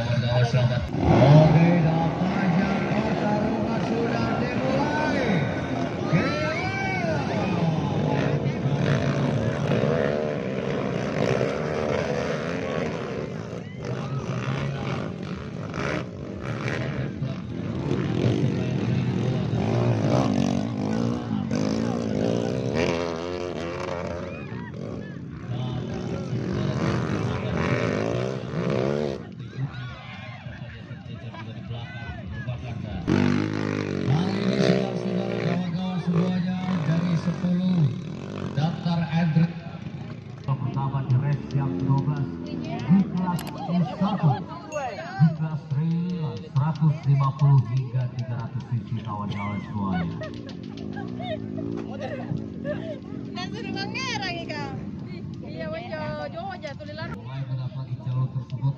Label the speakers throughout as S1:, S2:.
S1: kawan-kawan selamat. Oke, nampaknya pertarungan sudah dimulai. Siap 12 di kelas U1 di kelas trail 150 hingga 300 cc kawan-kawan semuanya.
S2: Dan suruh mengerang ikan. Iya wajo aja tulilan.
S1: Mulai mendapati jalur tersebut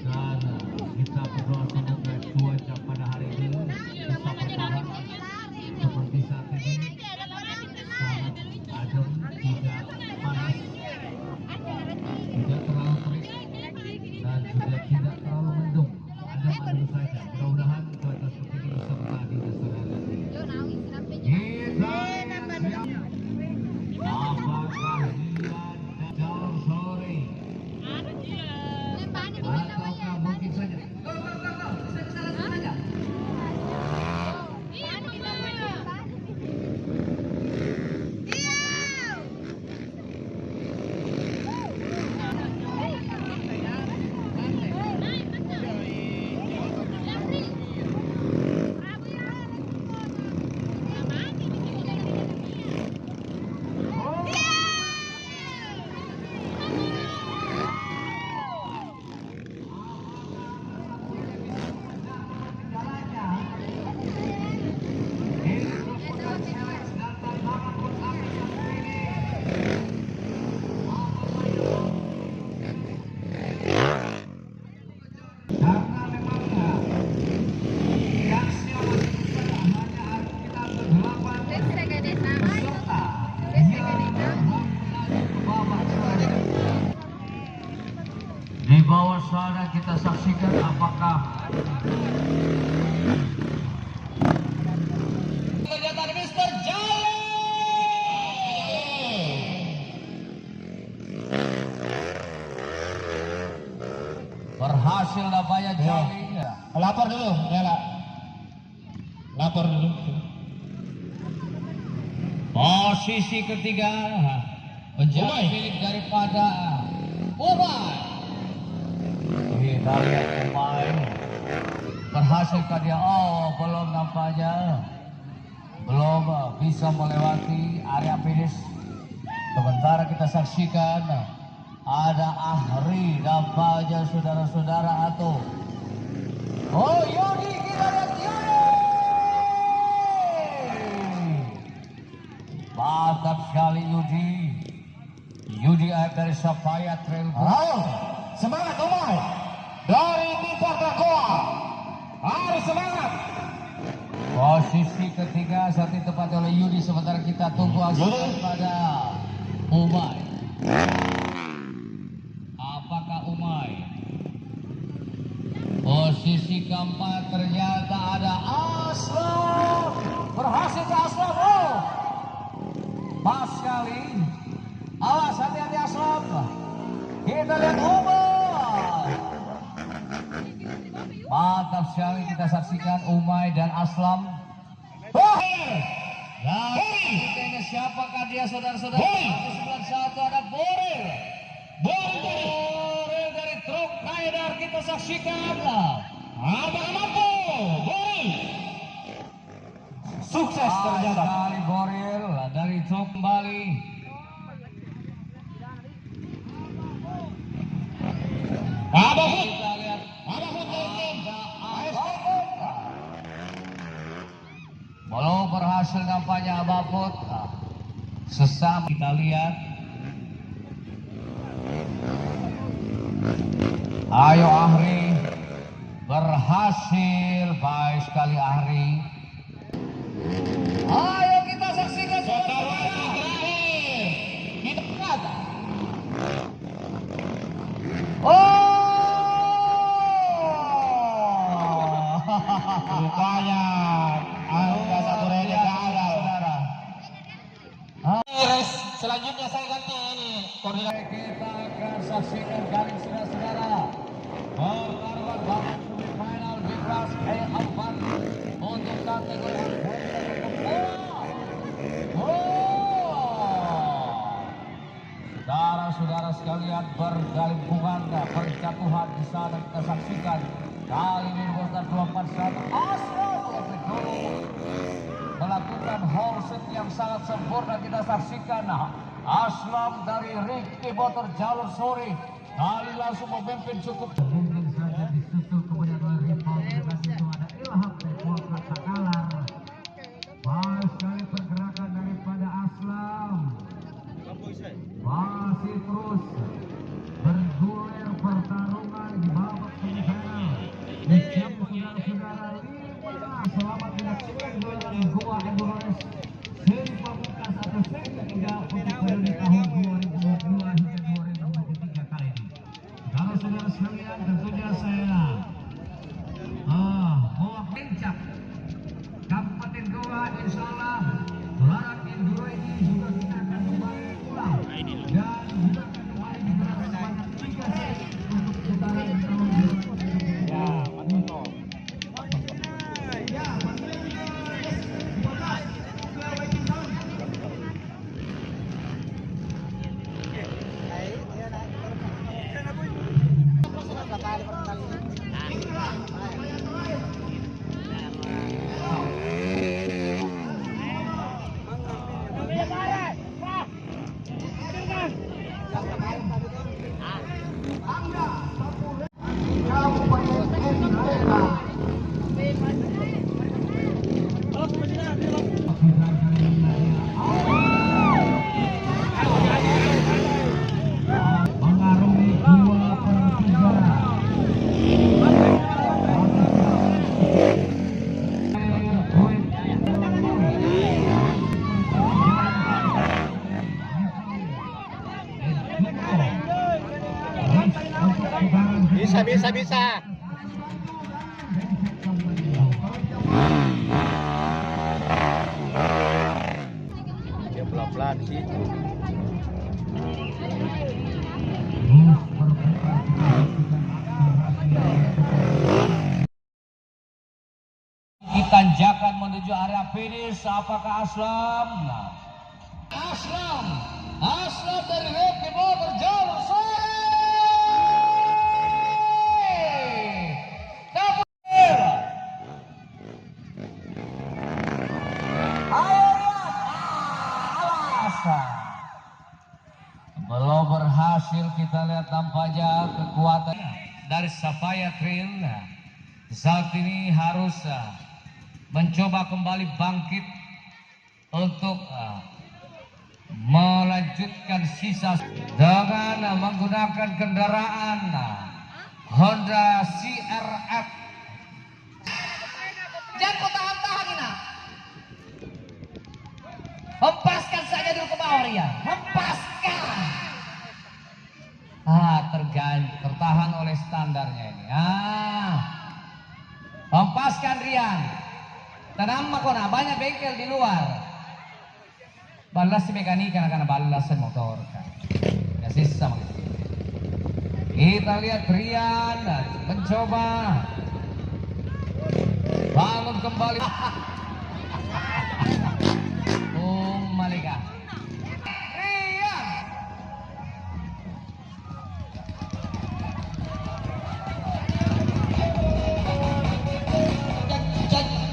S1: dan kita berdoa semoga cuaca pada hari ini bisa bertahan seperti saat ini, sangat adem, tidak panas, tidak terlalu terik dan juga tidak terlalu mendung, adem saja. Mudah-mudahan cuaca seperti ini bisa bertahan di sore hari ini. Apakah Hian dan Jalur Sore ataukah mungkin saja saja. Di bawah sana kita saksikan apakah kelihatan Mister Jalo berhasil nampaknya Jali.
S3: Lapor dulu, ya lah. Lapor dulu.
S1: Posisi ketiga menjadi milik daripada Umay. Kita lihat Umay berhasil kan dia. Oh, belum nampaknya belum bisa melewati area finish. Sementara kita saksikan ada Ahri nampaknya saudara-saudara atau oh Yudi, kita lihat Yudi. Mantap sekali Yudi. Yudi dari Sapphire Trail.
S3: Ayo, semangat Umay dari Tipar Takoa. Harus semangat.
S1: Posisi ketiga saat ini tepat oleh Yudi, sementara kita tunggu aksi pada Umay. Apakah Umay? Posisi keempat ternyata ada Aslam. Berhasil ke Aslam. Oh, pas sekali. Awas, hati-hati Aslam. Kita lihat Umay. Mantap sekali kita saksikan Umay dan Aslam. Nah, siapakah dia saudara-saudara? 191 ada Boril. Boril dari Truk Kaidar kita saksikan.
S3: Apakah mampu? Boril. Sukses ternyata.
S1: Sekali Boril dari Truk kembali.
S3: Abahut.
S1: Kita lihat
S3: Abahut
S1: belum berhasil nampaknya Abahut. Sesam kita lihat. Ayo Ahri, berhasil, baik sekali Ahri. Ayo kita saksikan
S3: pertarungan terakhir.
S1: kita lihat. Oh,
S3: Rupanya angka satu rene gagal. Race selanjutnya saya ganti ini koordinator.
S1: Kita akan saksikan kali saudara-saudara pertarungan babak semifinal di kelas E4 untuk kategori saudara-saudara sekalian, bergabungan perjatuhan di sana kita saksikan kali ini nomor 241 Aslam melakukan hold set yang sangat sempurna. Kita saksikan Aslam dari Ricky Motor jalur sore kali langsung memimpin cukup mungkin saja disusul kemudian oleh rival dan itu ada Ilham dari Takalar. Baik sekali pergerakan daripada Aslam, masih terus bergulir pertarungan di babak semifinal. Disiap saudara-saudara 5 selamat menyaksikan duel Goa Endurance seri pamungkas atau seri ketiga untuk periode tahun 2022 hingga 2023 kali ini. Kalau saudara sekalian tentunya saya mewakili Kabupaten Goa, insya Allah gelaran enduro ini juga kita akan kembali ulang dan juga akan kembali digelar sebanyak 3 seri untuk putaran tahun 2023. Mengarungi 2/3.
S3: Bisa. Dia pelan-pelan sih.
S1: Ditanjakan menuju area finish. Apakah Aslam? Aslam dari Ricky Motor jalur sore. Belum berhasil, kita lihat tampaknya kekuatan dari Sapphire Trail saat ini harus mencoba kembali bangkit untuk melanjutkan sisa dengan menggunakan kendaraan Honda CRF. Jangan kau tahan-tahan ini. Hempaskan saja dulu ke bawah ya. Hempaskan. Tertahan oleh standarnya ini. Hempaskan Rian. Tanam makona banyak bengkel di luar. Balas si mekanika karena balas motor. Ya sisa. Kita lihat Rian mencoba bangun kembali. Malika. Rian.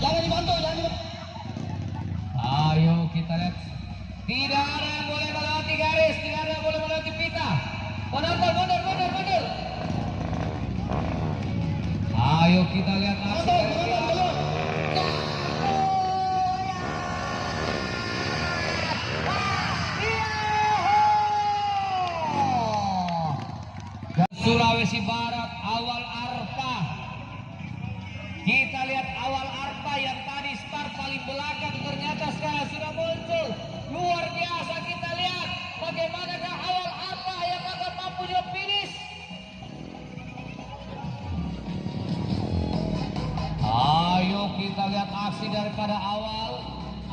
S1: Jangan dibantu, Ayo kita lihat. Tidak ada yang boleh melewati garis, tidak ada yang boleh melewati pita. Mundur. Ayo kita lihat aksi. Sulawesi Barat awal Arpa. Kita lihat awal Arpa yang tadi start paling belakang ternyata sekarang sudah muncul. Luar biasa, kita lihat bagaimanakah awal Arpa yang akan mampu di finish. Ayo kita lihat aksi daripada awal.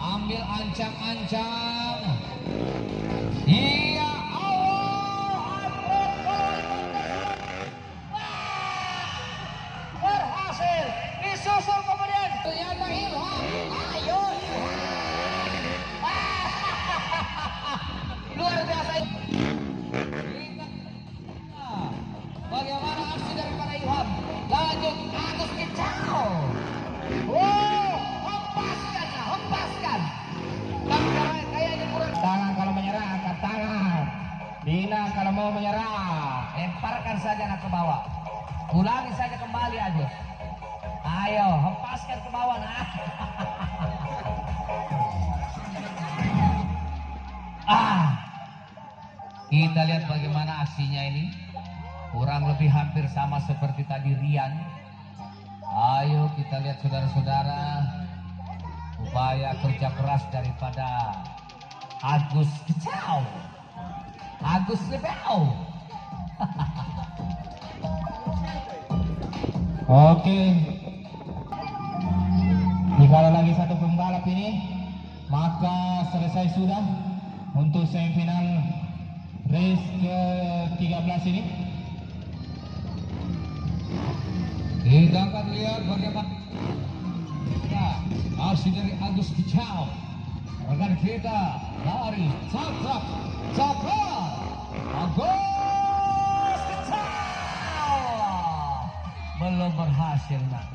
S1: Ambil ancang-ancang. Iya, awal berhasil. Disusul kemudian ternyata Ilham. Ayo luar biasa. Bagaimana aksi daripada Ilham? Lanjut Agus Kicau. Hempaskan. Tapi kayaknya kurang.
S3: Tangan kalau menyerah, angkat tangan. Dina kalau mau menyerah,
S1: Lemparkan saja anak ke bawah. Ulangi saja kembali aja. Ayo, hempaskan ke bawah. Nah. Kita lihat bagaimana aksinya ini. Kurang lebih hampir sama seperti tadi Rian. Ayo kita lihat saudara-saudara. Upaya kerja keras daripada Agus Kicau. Agus Lebau.
S3: oke. Jika ada lagi satu pembalap ini, maka selesai sudah untuk semifinal race ke-13 ini.
S1: Kita akan lihat bagaimana aksi dari Agus Kicau. Rekan kita lari cakrak Agus Kicau belum berhasil nak.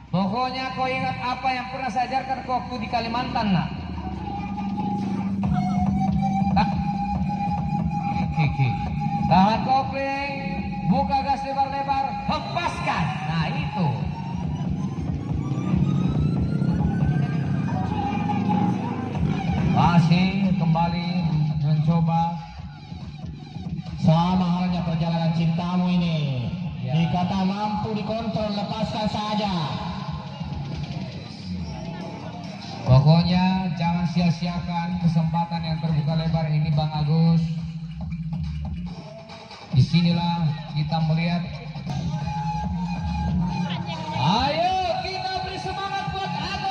S1: Pokoknya kau ingat apa yang pernah saya ajarkan kau waktu di Kalimantan nak. Tahan kopling, buka gas lebar-lebar, hempaskan. Nah itu. Masih kembali mencoba.
S3: Sama halnya perjalanan cintamu ini.
S1: Ya.
S3: Jika tak mampu dikontrol, lepaskan saja.
S1: Pokoknya jangan sia-siakan kesempatan yang terbuka lebar ini Bang Agus. Disinilah kita melihat. Ayo kita beri semangat buat Agus.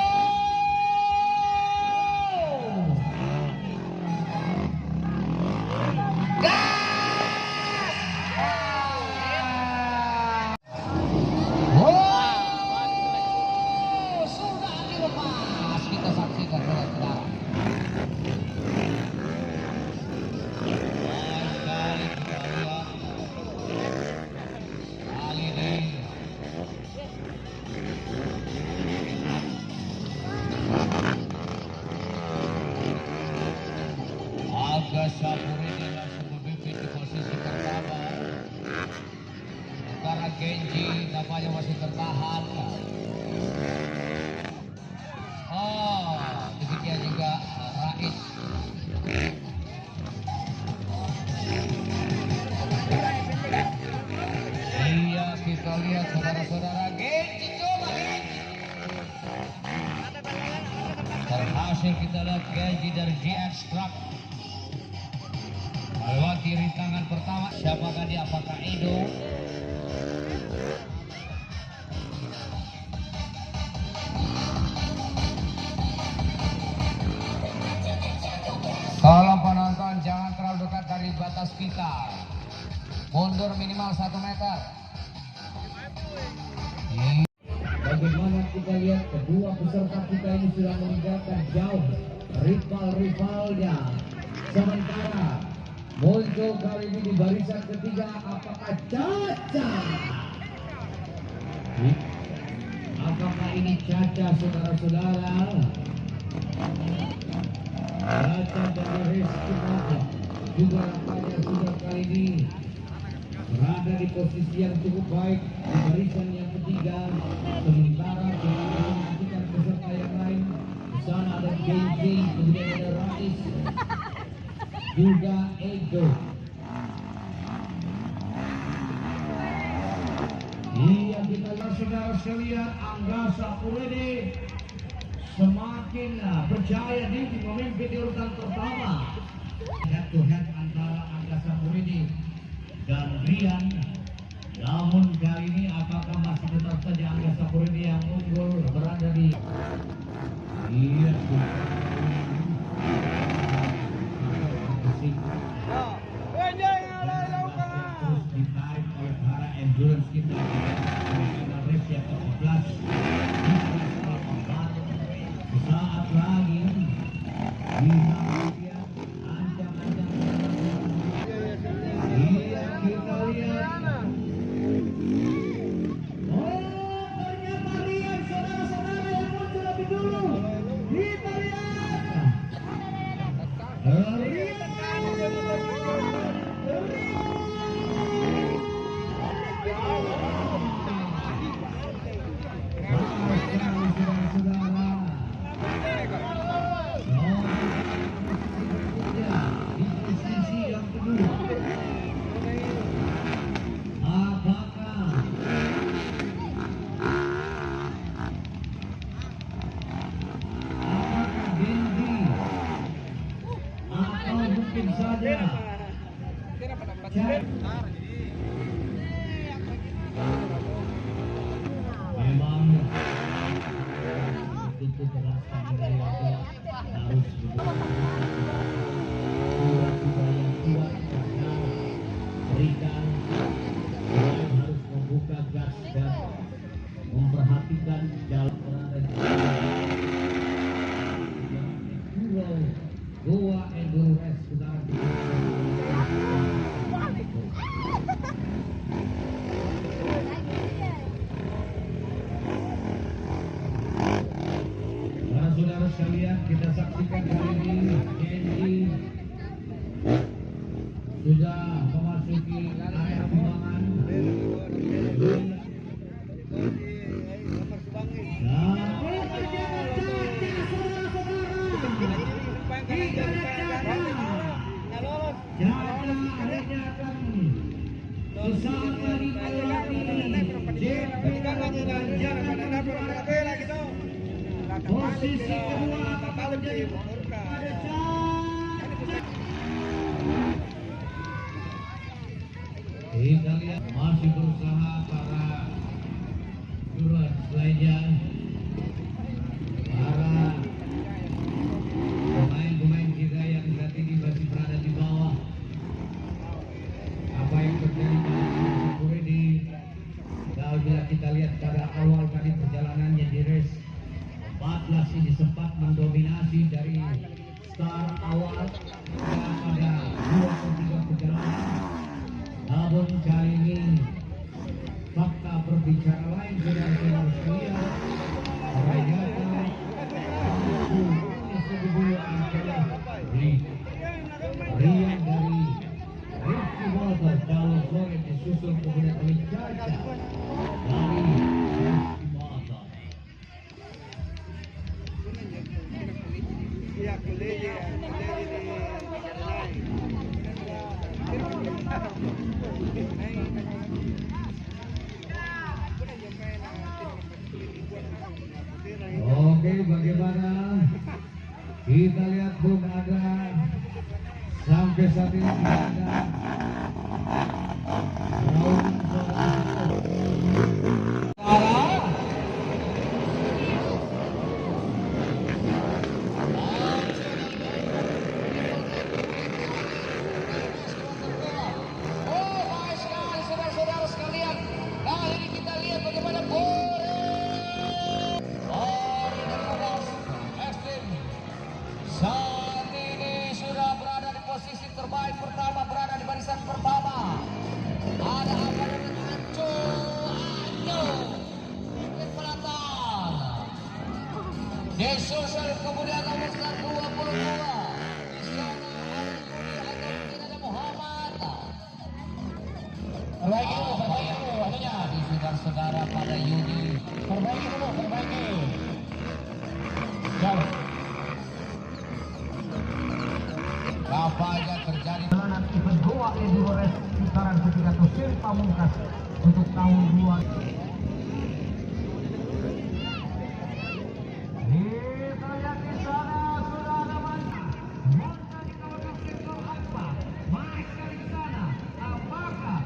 S1: Sudah dilepas. Kita saksikan saudara-saudara. Sapuridi langsung berbimbing di posisi pertama. Sementara Genji nampaknya masih tertahan. Demikian juga Rais. Iya, kita lihat saudara-saudara, Genji coba Genji. Berhasil kita lihat Genji dari GX Truck melewati rintangan pertama. Siapakah dia? Apakah Edo? Tolong penonton jangan terlalu dekat dari batas kita. Mundur minimal 1 meter. Bagaimana kita lihat kedua peserta kita ini sudah meninggalkan jauh rival-rivalnya. Sementara muncul kali ini di barisan ketiga, apakah Caca? Apakah ini Caca saudara-saudara? Caca dari Reski Mata juga nampaknya sudah kali ini berada di posisi yang cukup baik di barisan yang ketiga. Sementara kita menantikan peserta yang lain. Di sana ada Genji, kemudian ada Rais, juga Edo. Iya, kita lihat saudara sekalian, Angga Sapuridi semakin percaya diri memimpin di urutan pertama. Head to head antara Angga Sapuridi dan Rian. Namun kali ini apakah masih tetap saja Angga Sapuridi yang unggul berada di iya terus ditarik oleh para endurance kita final race yang ke-11 saat lagi bisa lihat ancang-ancang iya kita lihat ternyata lihat saudara-saudara yang muncul lebih dulu kita lihat mungkin saja memang itu terasa dari warga harus sudah yang kuat karena berikan dan harus membuka gas dan memperhatikan jalan berada di Pulau Goa Endurance sudah saudara sekalian, kita saksikan kali ini Kenji sudah memasuki area pembangunan. Sesaat lagi posisi kedua akan menjadi kita lihat masih berusaha para surat lainnya, para pemain-pemain kita yang saat ini masih berada di bawah. Apa yang terjadi pada di kalau kita lihat pada awal tadi perjalanannya di race 14 ini sempat mendominasi dari start awal pada 2/3 perjalanan. Namun kali ini fakta berbicara lain saudara-saudara sekalian. Ternyata kedua adalah Rian dari Rifki Motor Paul Flores disusul kemudian oleh Caca dari Rifki Motor. Oke, bagaimana? Kita lihat pun ada sampai saat ini tidak ada saat ini sudah berada di posisi terbaik pertama, berada di barisan pertama. Ada apa dengan Anco Pelatan disusul kemudian nomor 22 ada Muhammad. Perbaiki dulu akhirnya di saudara pada Yudi. Perbaiki dulu, perbaiki. Jauh. Apanya terjadi dalam event Goa Endurance putaran ketiga Tusir Pamungkas untuk tahun 2. Kita lihat di sana sudah ada banyak. Maka di kawasan sektor apa? Baik dari sana. Apakah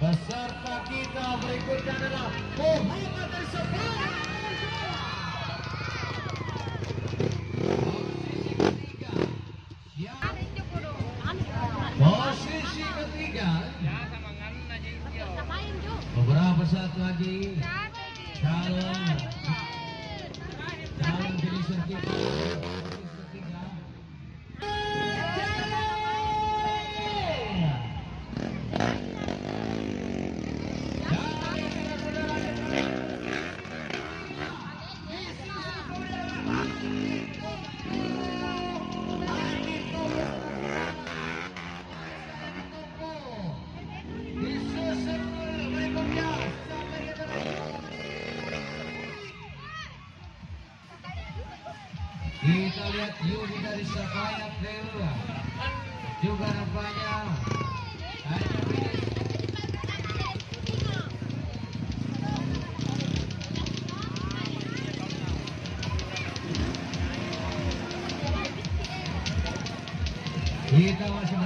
S1: Peserta kita berikutnya adalah Muhammad Al-Safar. Posisi ketiga. Beberapa saat lagi calon finisher kita. Posisi ketiga. Kita lihat Yudi dari Sapphire Trail juga nampaknya hanya finish. Kita masih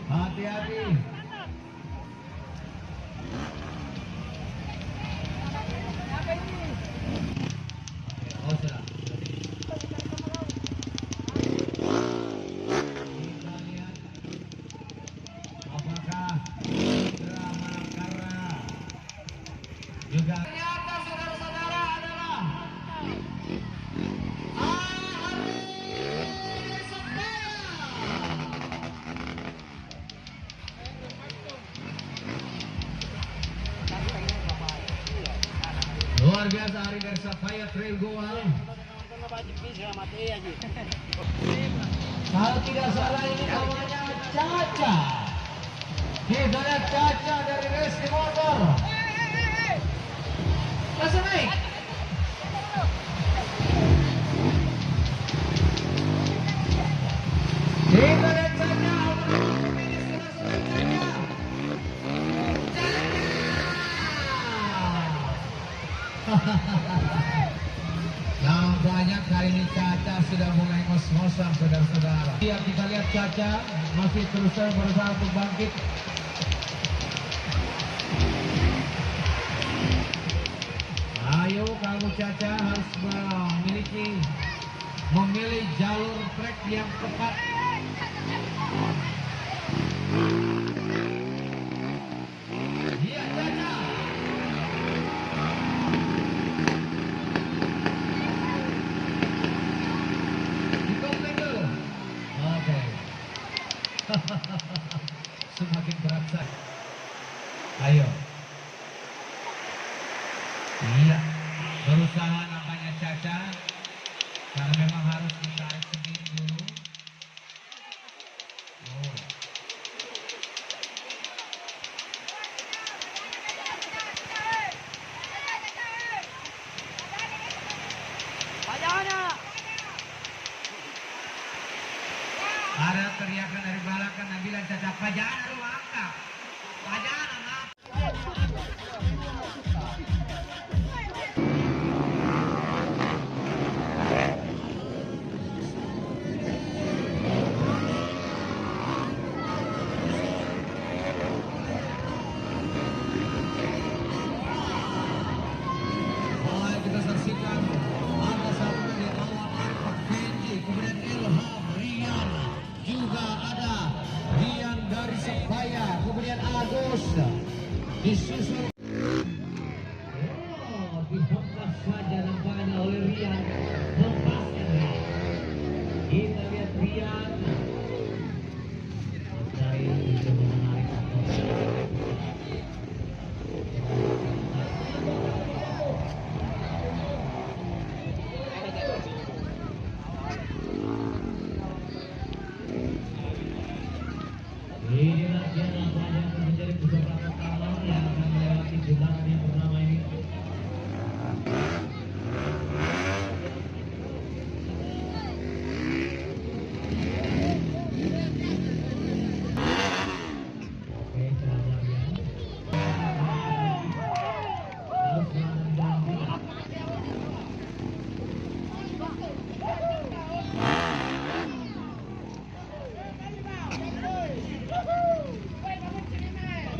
S1: hati-hati. Oh, sudah. Kita lihat apakah drama Kara juga ternyata saudara-saudara adalah luar biasa hari dari Sapphire Trail Goal. Kalau tidak salah ini namanya Caca. Kita lihat Caca dari Resti Motor. Masuk naik. Kita lihat Caca. Nampaknya kali ini Caca sudah mulai ngos-ngosan saudara-saudara. Ya, kita lihat Caca masih terus berusaha untuk bangkit. Ayo Caca harus memilih jalur trek yang tepat. Iya Caca. Dikomplain dulu. Oke. Semakin berat saja. Ayo. Iya. Berusaha nampaknya Caca. Karena memang harus ditarik sendiri dulu. Oh. Ada teriakan dari belakang Nabila Caca, Pajana rumah angka. Pajana maaf. Mulai kita saksikan ada satu dari awal Arfak Fendi, kemudian Ilham, Rian, juga ada Rian dari Sebaya, kemudian Agus disusul. Oh, dihempas saja nampaknya oleh Rian. Hempaskan Rian. Kita lihat Rian. Dari itu menarik. Ini latihan nampaknya akan menjadi peserta pertama yang akan melewati jembatan yang pertama ini. Oke, selamat ya. Harus berhenti.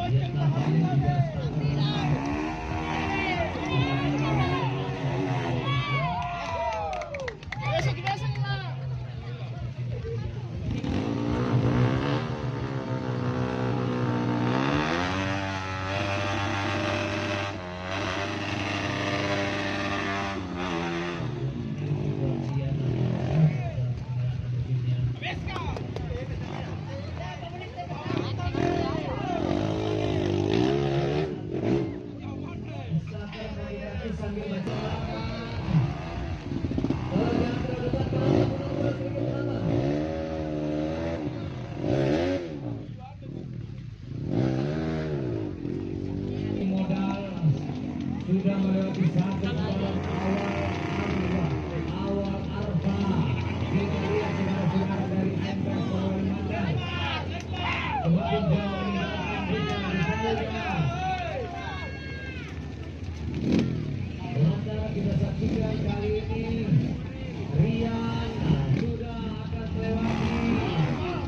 S1: Dia tampaknya juga sudah melewati satu balap awal Arfa. Kita lihat saudara-saudara dari Ember Sololimandang. Semakin jauh meninggalkan kita di sana. Sementara kita saksikan kali ini Rian sudah akan melewati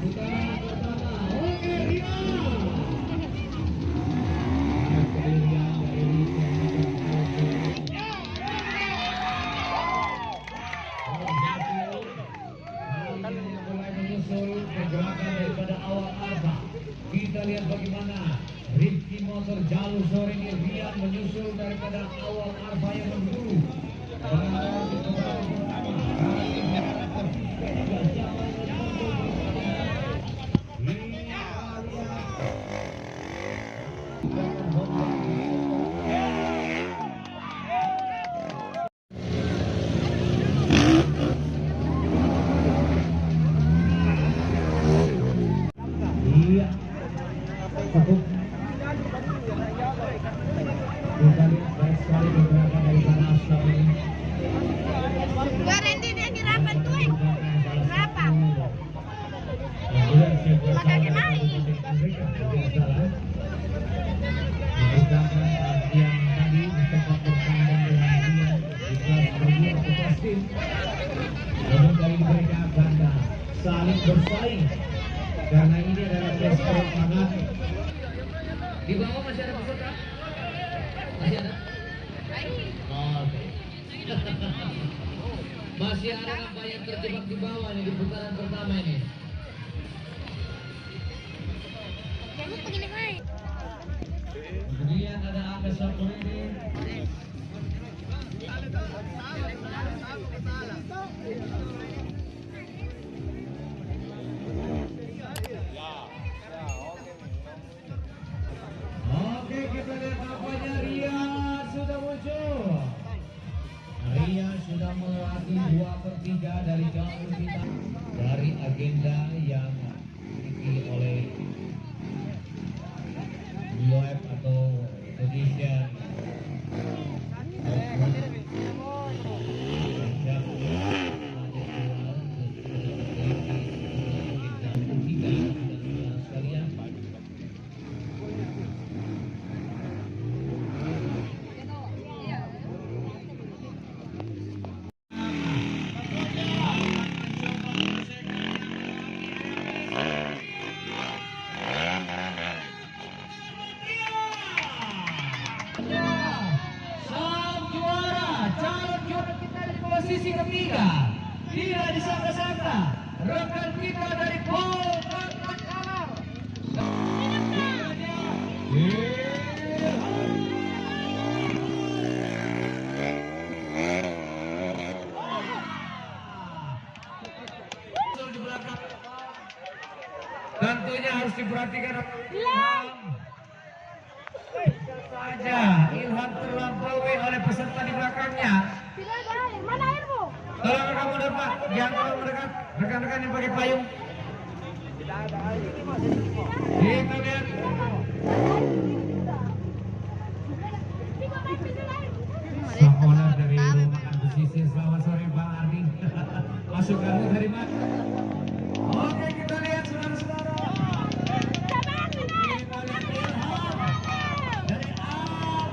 S1: putaran pertama. Oke Rian. Pergerakan daripada awal Arfa. Kita lihat bagaimana Rifki Motor jalur sore ini Rian menyusul daripada awal Arfa yang mendulu. Iya, cukup. Kita lihat baik sekali pergerakan dari sana Aslam ini.
S2: Garanti dia kirapan tuh. Berapa?
S1: Maka
S2: kenai.
S1: Yang tadi sempat bertandang dengan dia di kelas berdua atau kelas tim. Namun dari mereka akan saling bersaing. Karena ini adalah tes lapangan. Di bawah masih ada peserta? Masih ada? Oke. Masih ada nampak yang terjebak di bawah nih di putaran pertama ini. Kemudian ada Aga Sapurini. Oke, kita lihat apanya. Ria sudah muncul. Ria sudah melewati 2/3 dari jalur kita dari agenda yang dimiliki oleh UAF atau Indonesia. Posisi ketiga tidak disangka-sangka rekan kita dari Polres Kalar. Tentunya harus diperhatikan saja Ilham terlampaui oleh peserta di belakangnya.
S2: Mana airmu?
S1: Tolong kamu depan, jangan terlalu mendekat. Rekan-rekan yang pakai payung. Kita lihat. Sampona dari Rumahan Pesisir. Selamat sore Bang Ardi. Masukannya dari mana? Oke, kita lihat saudara-saudara. Kita lihat Ilham dari Ardi.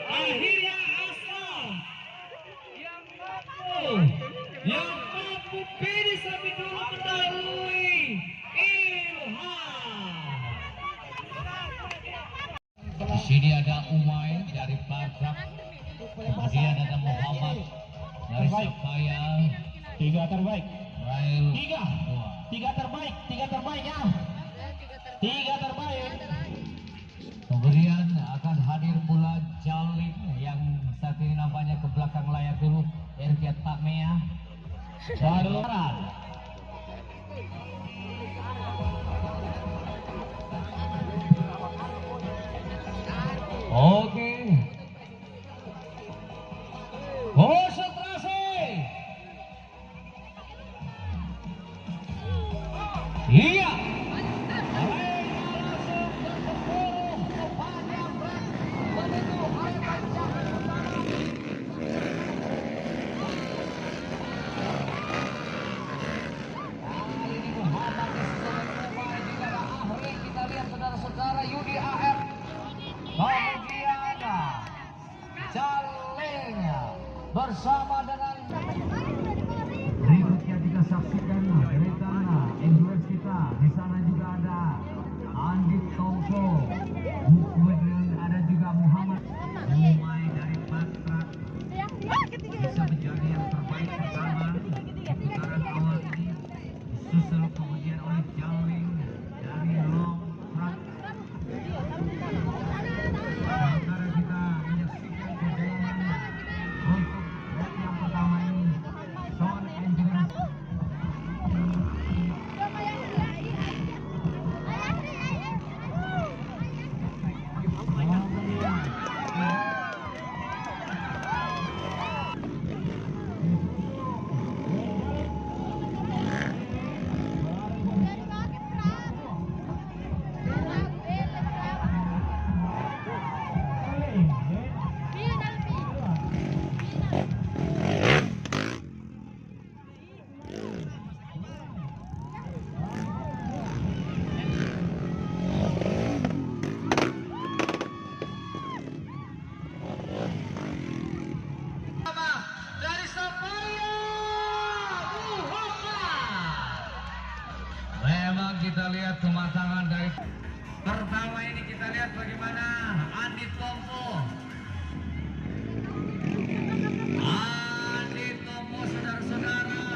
S1: Akhirnya Asam yang mampu finish lebih dulu mendahului Ilham. Di sini ada Umay dari Batak, kemudian ada Muhammad dari Sapaya.
S3: Tiga terbaik.
S1: Rail.
S3: Tiga terbaik ya. Tiga terbaik.
S1: Kemudian akan hadir pula Jalim yang saat ini nampaknya ke belakang layar dulu. Erkiat Takmea. Baru. Oke. Konsentrasi. Iya. Saudara Yudi AR, kemudian Jaling bersama dengan berikutnya kita saksikan deretan endurance kita. Di sana juga ada Andit Tongso, kemudian ada juga Muhammad Umay dari Batak, bisa menjadi yang terbaik pertama di putaran awal ini, disusul kemudian oleh Jaling dari Long Track. Sementara kita menyaksikan perjalanan untuk leg yang pertama ini, Zone Endurance. kita lihat kematangan dari pertama ini, kita lihat bagaimana Andi Tompo. Andi Tompo, saudara-saudara.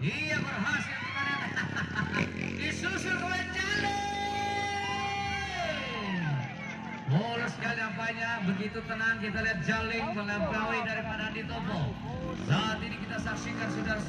S1: Ia berhasil, kita lihat. Disusul oleh Jalin. Mulus sekali nampaknya, begitu tenang kita lihat Jalin melampaui daripada Andi Tompo. Saat ini kita saksikan saudara.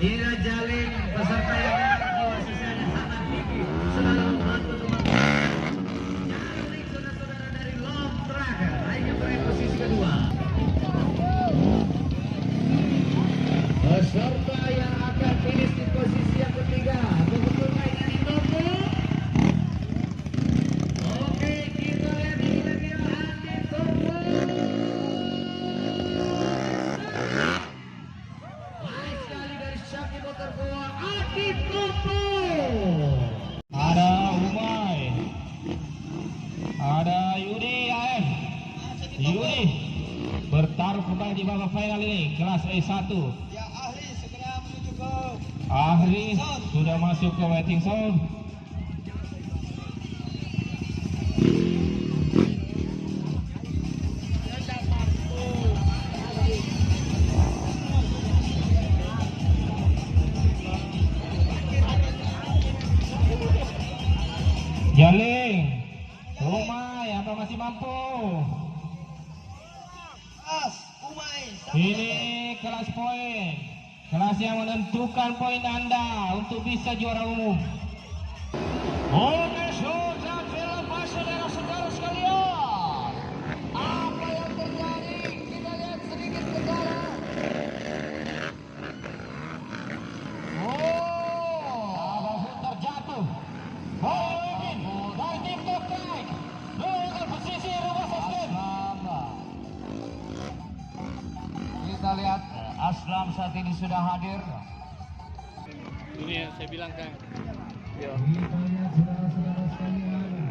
S1: Ira Jalin, peserta yang memang jiwa sosialnya sangat tinggi, selalu membantu teman-teman. Jalin, saudara-saudara dari long track, akhirnya meraih posisi kedua. Peserta yang akan finish di posisi yang ketiga, kebetulan ini Tompo. Oke, kita lihat kira-kira Andi Tompo.
S3: Ada Umay, ada Yudi AF. Yudi bertaruh kembali di babak final ini, kelas E1.
S4: Ya, Ahli segera menuju ke
S3: Ahli sudah masuk ke waiting zone. Jaling, Umay, apa masih mampu?
S4: As, Umay.
S3: Ini kelas poin, kelas yang menentukan poin Anda untuk bisa juara umum. Oke, sudah dilepas saudara-saudara sekalian. Apa yang terjadi? Kita lihat sedikit kendala. Abang pun terjatuh. Dari tim Tokek dengan posisi rumah Saskem. Kita lihat Aslam saat ini sudah hadir.
S5: Ini yang saya bilang kan.
S1: Kita lihat saudara-saudara sekalian.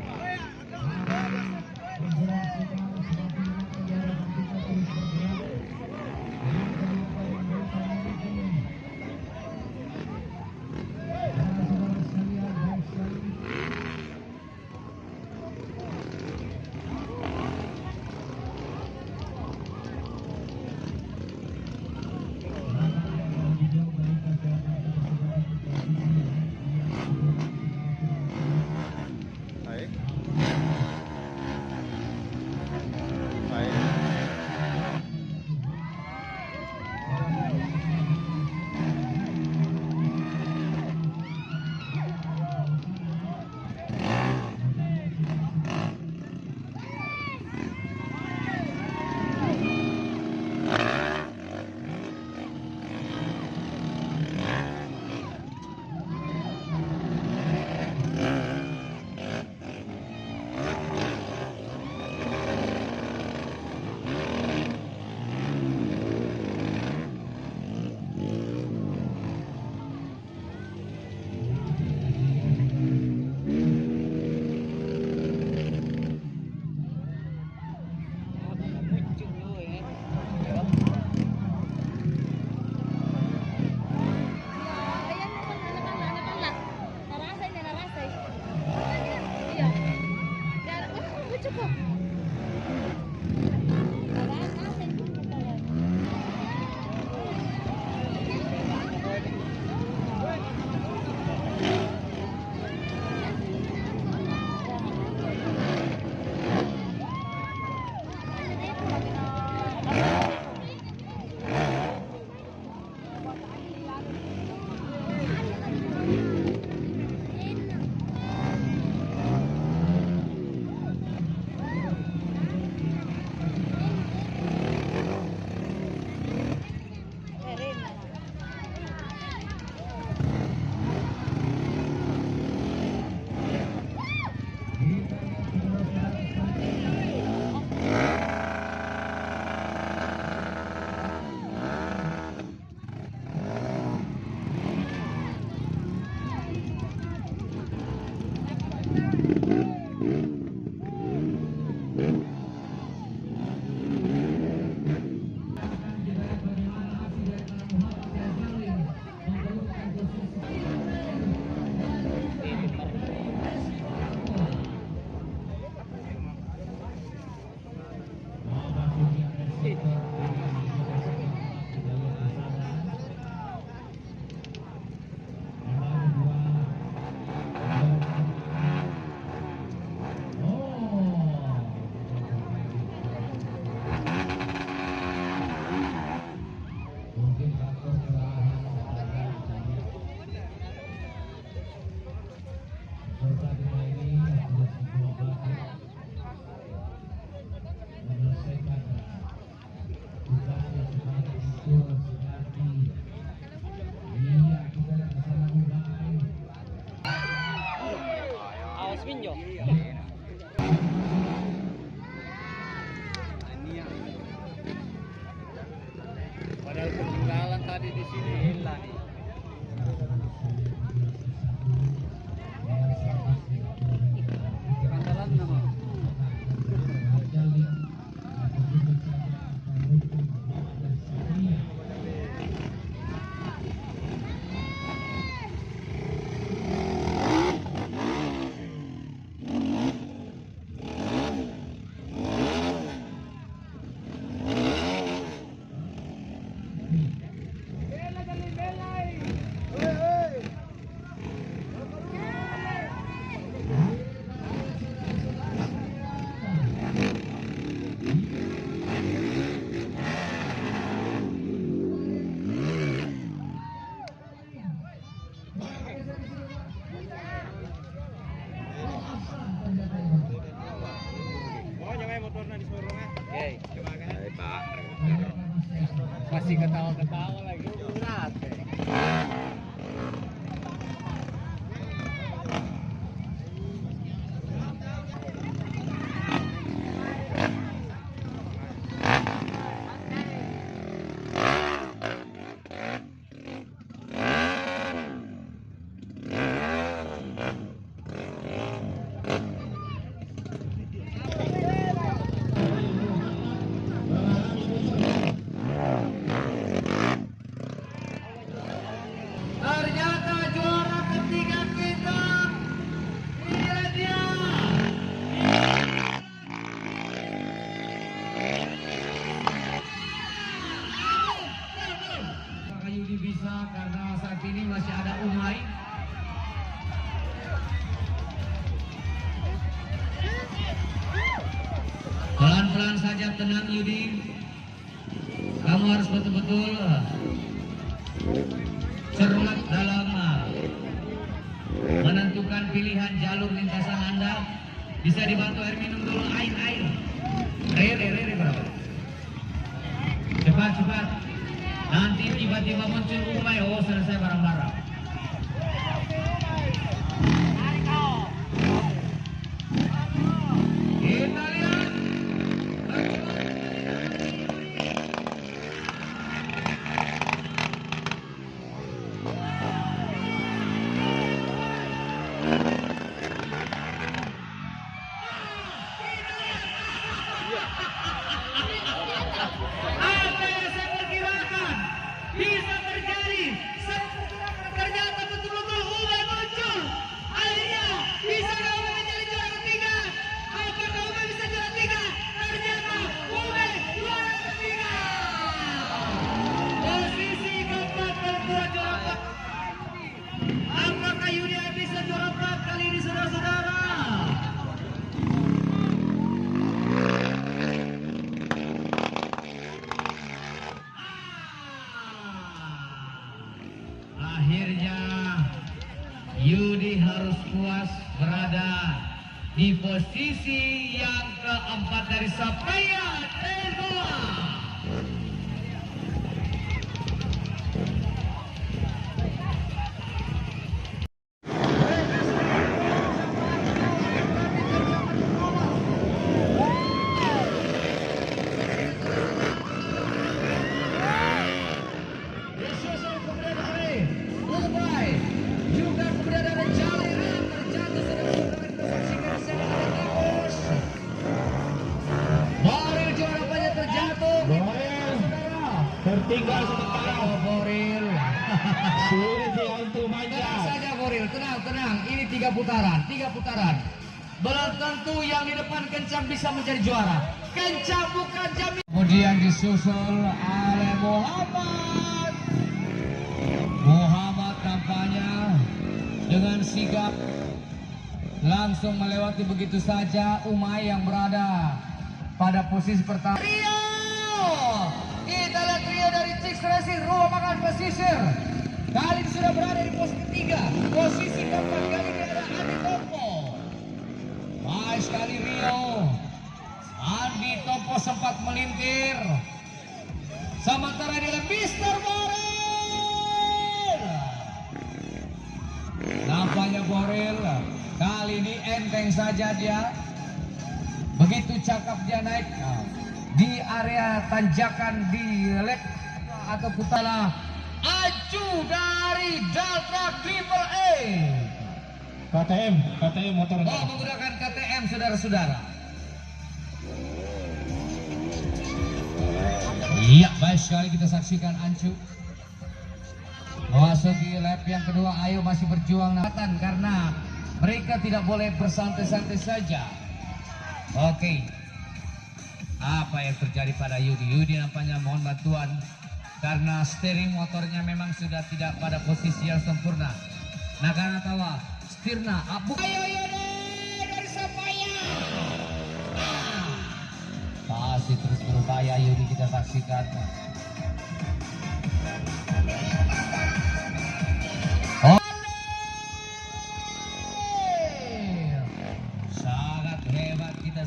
S5: Padahal ketinggalan tadi di sini hilang. Kandalan nama. Masih ketawa-ketawa lagi. Berat.
S3: Ternyata juara ketiga kita, ini dia. Apakah Yudi bisa karena saat ini masih ada Umay. Pelan-pelan saja, tenang Yudi. Kamu harus betul-betul cermat dalam menentukan pilihan jalur lintasan Anda. Bisa dibantu air minum dulu, air. Rere berapa? Cepat. Nanti tiba-tiba muncul Umay, oh selesai barang-barang. Kita lihat. Apa yang saya perkirakan bisa terjadi? Saya perkirakan ternyata betul-betul Umay muncul. Akhirnya bisa Umay menjadi juara ketiga. Apakah Umay bisa juara ketiga? Ternyata Umay juara ketiga. Posisi keempat membuat juara empat. Apakah Yudi bisa juara empat kali ini, saudara-saudara? Akhirnya Yudi harus puas berada di posisi yang keempat dari Sapaya Tegoa. Disusul kemudian dari Umay, juga kemudian ada Jaliran terjatuh dengan posisi Tembus. Boril juara banyak terjatuh. Boril tertinggal sementara. Boril. Sulit dia untuk manja. Tenang saja Boril, tenang. Ini 3 putaran. Belum tentu yang di depan kencang bisa menjadi juara. Kencang bukan jamin. Kemudian disusul oleh Muhammad tampaknya dengan sigap langsung melewati begitu saja Umay yang berada pada posisi pertama. Trio! Kita lihat trio dari Chicks Racing, Rumah Makan Pesisir. Kali ini sudah berada di posisi 3. Posisi keempat kali ini ada Andi Topo. Baik sekali Rio. Andi Topo sempat melintir. Sementara dia adalah Mr. Boril. Nampaknya Boril kali ini enteng saja dia. Begitu cakap dia naik di area tanjakan di lap atau putaran. Ancu dari Daltra Triple A.
S1: KTM motor.
S3: Oh, menggunakan KTM, saudara-saudara. Iya, baik sekali kita saksikan Ancu memasuki lap yang kedua. Ayo masih berjuang karena mereka tidak boleh bersantai-santai saja. Oke, apa yang terjadi pada Yudi? Yudi nampaknya mohon bantuan karena steering motornya memang sudah tidak pada posisi yang sempurna. Nah, karena tahu setirna abu. Ayo Yudi dari Sapaya. Masih terus berupaya Yudi, kita saksikan.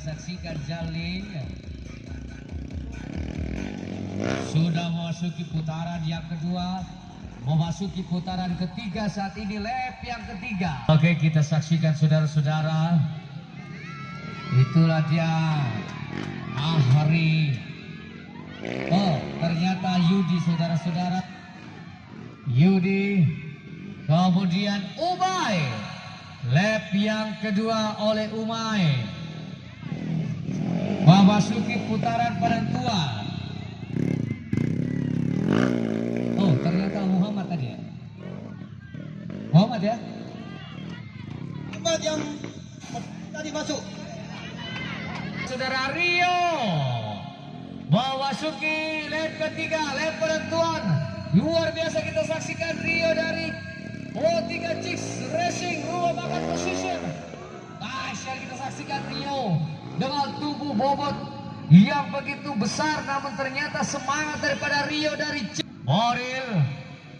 S3: Saksikan Jalin sudah memasuki putaran yang kedua, memasuki putaran ketiga saat ini, lap yang ketiga. Oke, kita saksikan saudara-saudara, itulah dia Ahri. Oh, ternyata Yudi, saudara-saudara. Yudi, kemudian Umay. Lap yang kedua oleh Umay memasuki putaran penentuan. Oh, ternyata Muhammad tadi ya. Muhammad ya?
S4: Muhammad yang tadi masuk.
S3: Saudara Rio memasuki lap ketiga, lap penentuan. Luar biasa kita saksikan Rio dari O3 Chicks Racing merupakan position. Asyik kita saksikan Rio dengan tubuh bobot yang begitu besar, namun ternyata semangat daripada Rio dari Boril.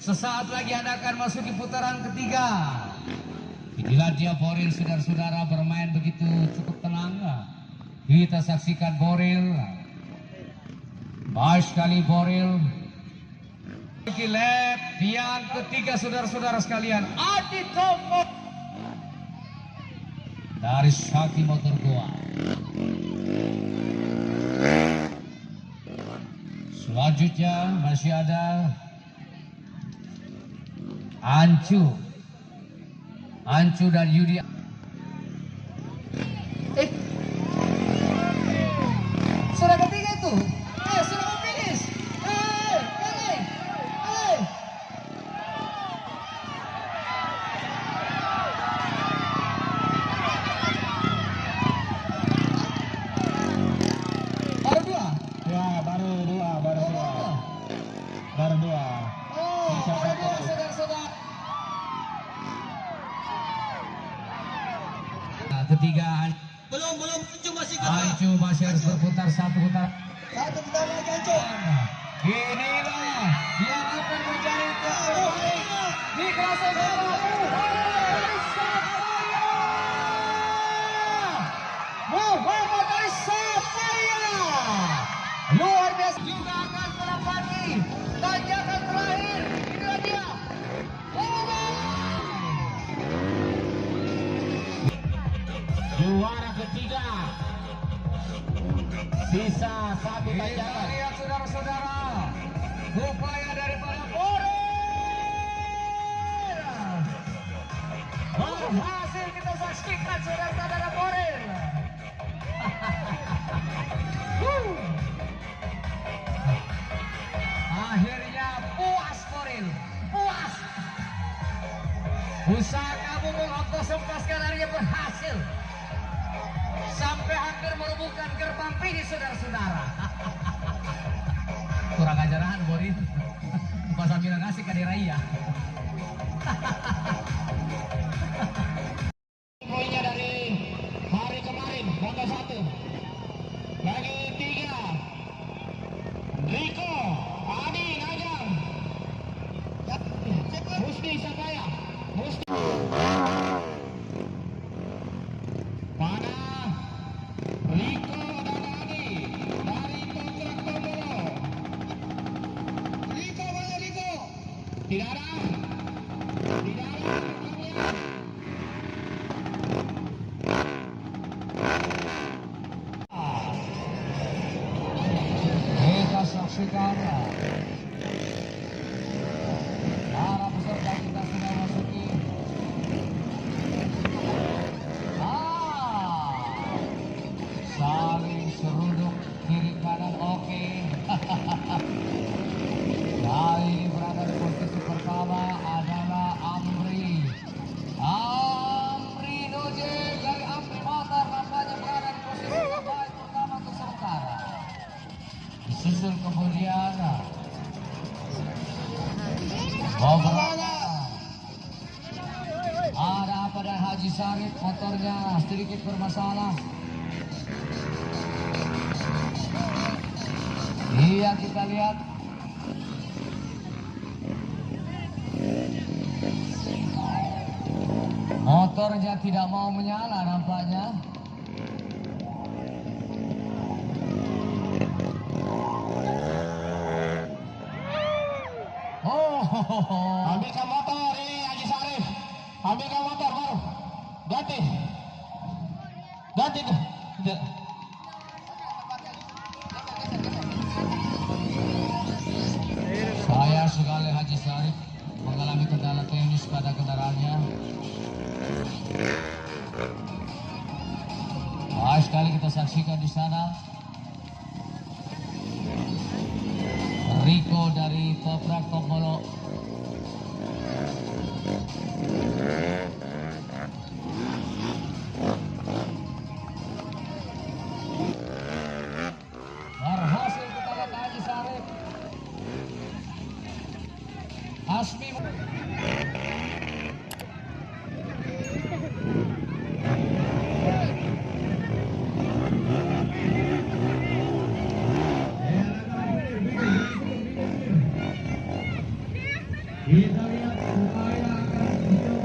S3: Sesaat lagi Anda akan masuki putaran ketiga. Inilah dia Boril, saudara-saudara, bermain begitu cukup tenang. Kita saksikan Boril. Baik sekali Boril. Lap yang ketiga, saudara-saudara sekalian. Adi Tomo dari Shaki Motor Goa. Selanjutnya masih ada Ancu dan Yudi. Sudah ketiga itu. Sudah mau finish.
S1: Baru dua.
S3: Oh, baru dua, saudara-saudara. Nah, ketiga
S4: Belum Ancu masih
S3: Ancu masih harus berputar satu putar.
S4: Satu putaran lagi Ancu.
S3: Inilah yang akan menjadi terbaik di kelas saudara. Muhammad dari Sapaya. Luar biasa, juga akan melewati tanjakan terakhir. Inilah dia. Juara ketiga. Sisa satu tanjakan. Lihat saudara-saudara, upaya daripada Boril. Berhasil kita saksikan, saudara-saudara, Boril. Akhirnya puas Boril, puas. Usaha kamu mengoptimalkan larinya berhasil. Sampai hampir merubuhkan gerbang finish, saudara-saudara. Kurang ajaran Boril. Pas sambil ngasih ke Raya. Poinnya dari hari kemarin, bangga 1. Lagi 3. Riko, Adi, Najam. Musti Sapaya. Musti. Pada Riko dan Adi dari kontrak Tombolo.
S4: Riko mana Riko?
S3: Tidak ada. Tidak ada. Susul kemudian beberapa ada apa dan Haji Sarip motornya sedikit bermasalah. Iya kita lihat motornya tidak mau menyala nampaknya.
S6: Ambilkan motor ini Haji Sarif. Ambilkan motor baru. Ganti.
S3: Sayang sekali Haji Sarif mengalami kendala teknis pada kendaraannya. Baik sekali kita saksikan di sana. Riko dari Toprak Kopolo. Berhasil kita lihat Haji Sarif. Asmi.
S1: Kita lihat upaya akan mencoba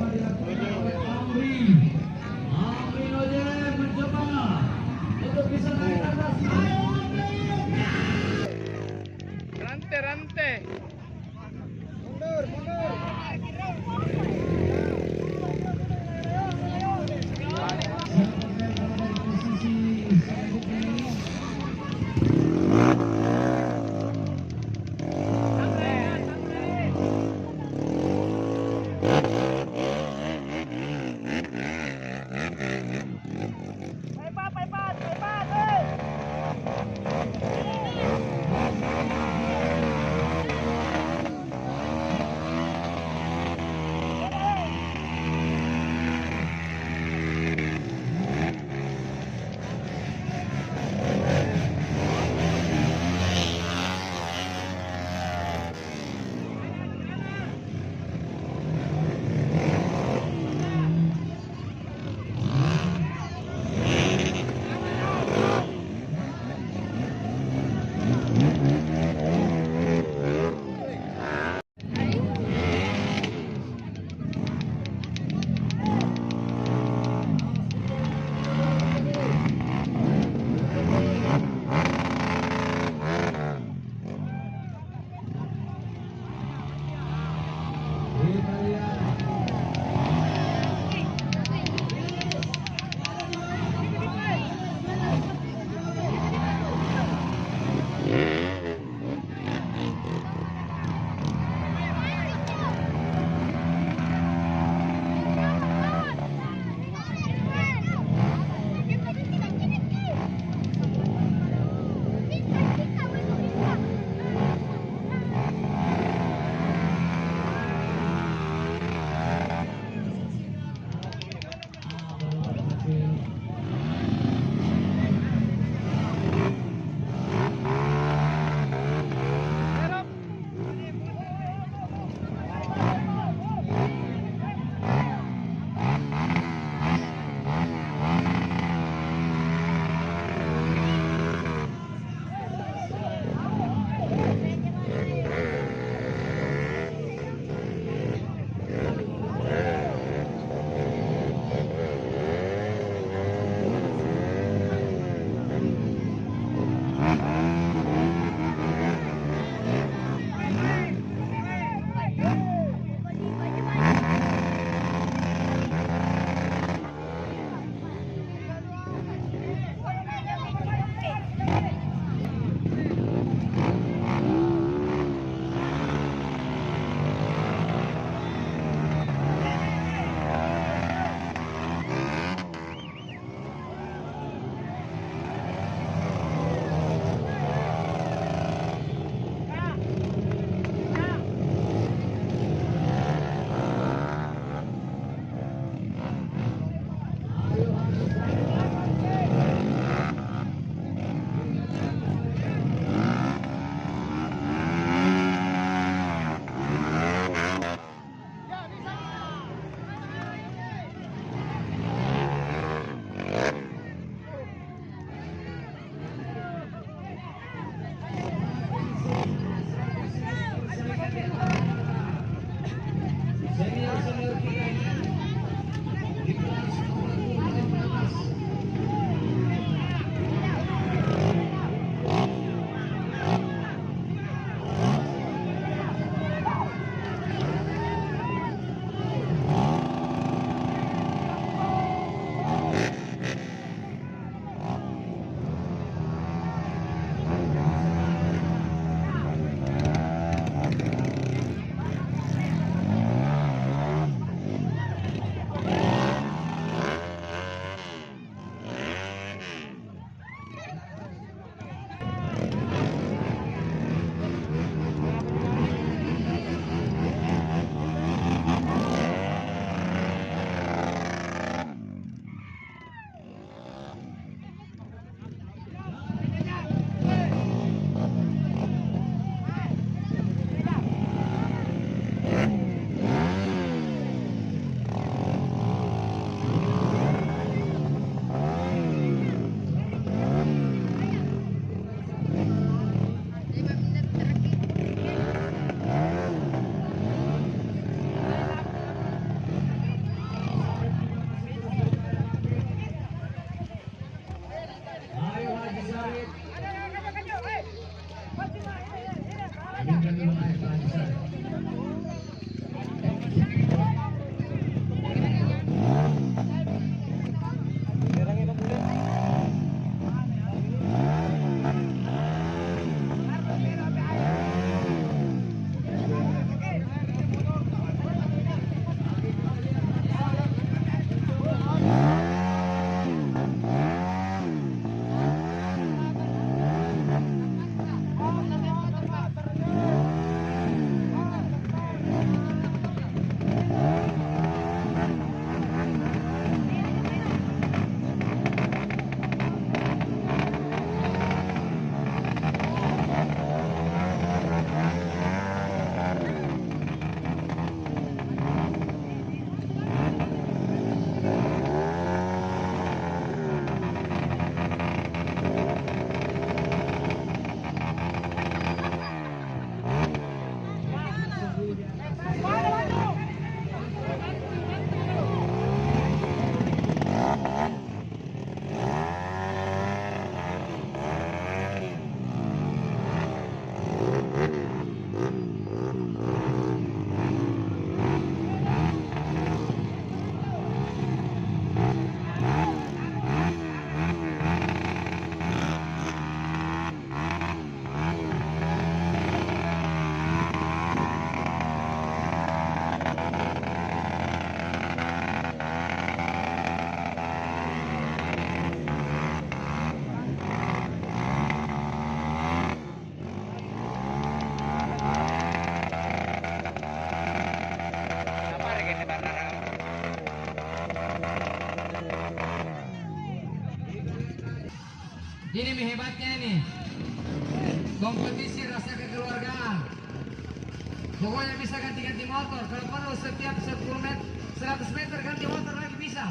S3: Ini hebatnya ini. Kompetisi rasa kekeluargaan. Pokoknya bisa ganti-ganti motor. Kalau perlu setiap 10 meter, 100 meter ganti motor lagi bisa.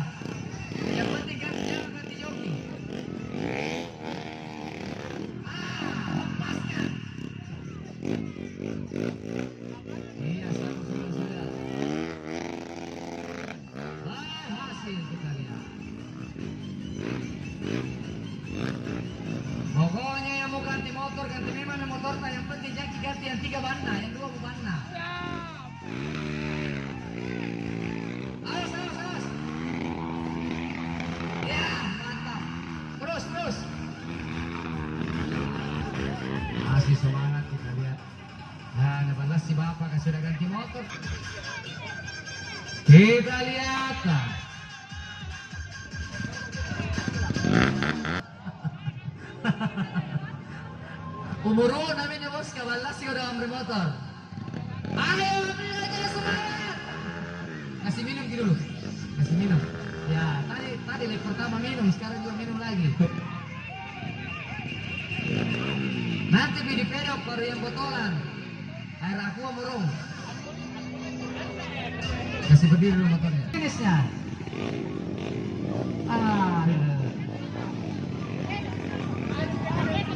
S3: Yang penting ganti jalan, ganti joki. Lepaskan. Iya, sama-sama sudah. Hasil kita lihat. Pokoknya yang mau ganti motor, ganti memang motor, yang penting jaki ganti yang 3 bana, yang 2 bana. Awas. Ya, mantap. Terus. Masih semangat kita lihat. Nah, balas si bapak kan sudah ganti motor. Kita lihat. Umuro namin ya bos, kabalas sih udah ambil motor. Ayo, ambil aja semangat. Kasih minum dulu. Kasih minum. Ya, tadi leg pertama minum, sekarang juga minum lagi. Nanti di pedok baru yang botolan. Air aqua murung. Kasih berdiri dulu motornya. Finishnya.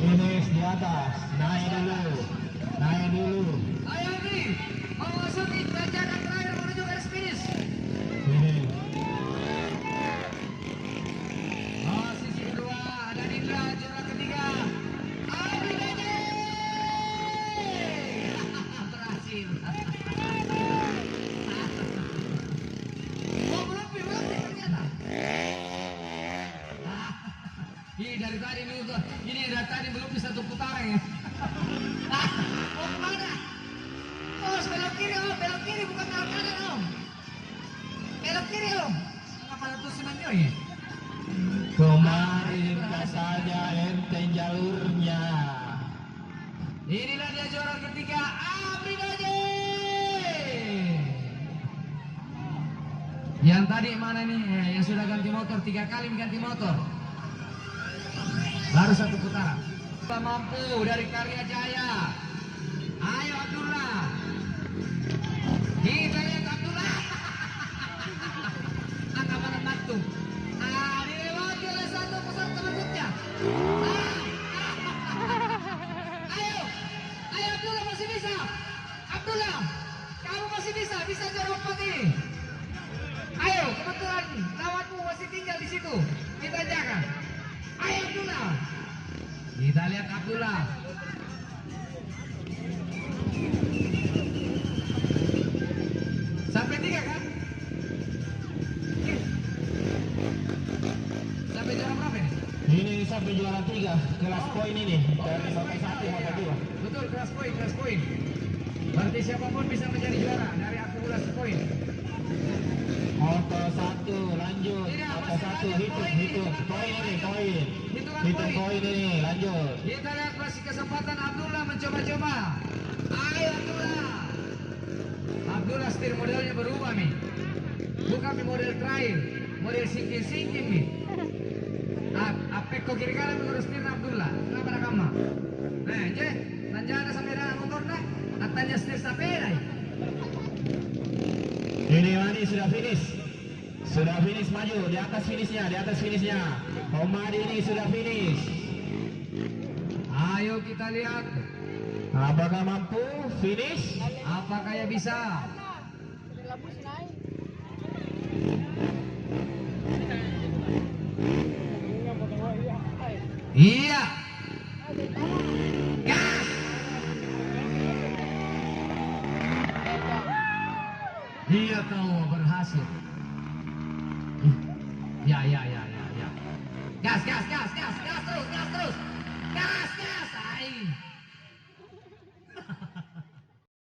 S6: Finish di atas. Naik dulu.
S3: Ayo nih, memasuki tanjakan terakhir menuju garis finish.
S6: Finish.
S3: Sisi kedua ada Nindra, juara ketiga. Abri Gaji. Berhasil. Oh, belum ternyata. Ini dari tadi dulu, ini dari tadi belum bisa satu putaran ya. Mau kemana? Oh, belok kiri om, belok kiri bukan belok kanan om. Belok kiri om. Apa itu sebenarnya ya?
S6: Kemarin rasanya enteng jalurnya.
S3: Inilah dia juara ketiga, Abri Gaji. Yang tadi mana nih? Yang sudah ganti motor 3 kali ganti motor. Baru 1 putaran. Mampu dari Karya Jaya. Ayo Abdullah. Kita lihat Abdullah. Angkapan Batu. Dilewati oleh 1 peserta berikutnya. Ayo Abdullah masih bisa. Abdullah, kamu masih bisa juara 4 ini. Ayo, kebetulan lawanmu masih tinggal di situ. Kita jaga. Ayo Abdullah. Kita lihat Abdullah. Sampai 3 kan? Sampai juara berapa ini?
S6: Ini sampai juara 3. Kelas poin ini. Dari sampai 1 motor 2.
S3: Betul, kelas poin. Berarti siapapun bisa menjadi juara dari akumulasi poin.
S6: Motor 1 lanjut. Motor 1 hitung. Poin ini, poin. Hitung poin ini, lanjut.
S3: Kita lihat masih kesempatan Abdullah mencoba-coba. Ayo Abdullah setir modelnya berubah nih. Bukan model trail, model sinking nih. Apek kok kiri kanan mengurus setir Abdullah. Kenapa ada kama? Nah, je, tanjana sampai dengan motor dah. Atanya setir sepeda.
S6: Ini Madi sudah finish. Maju di atas finishnya. Omadi ini sudah finish.
S3: Ayo kita lihat.
S6: Apakah mampu finish?
S3: Apakah ya bisa? Iya. Gas. Dia tahu berhasil. Ya. Gas.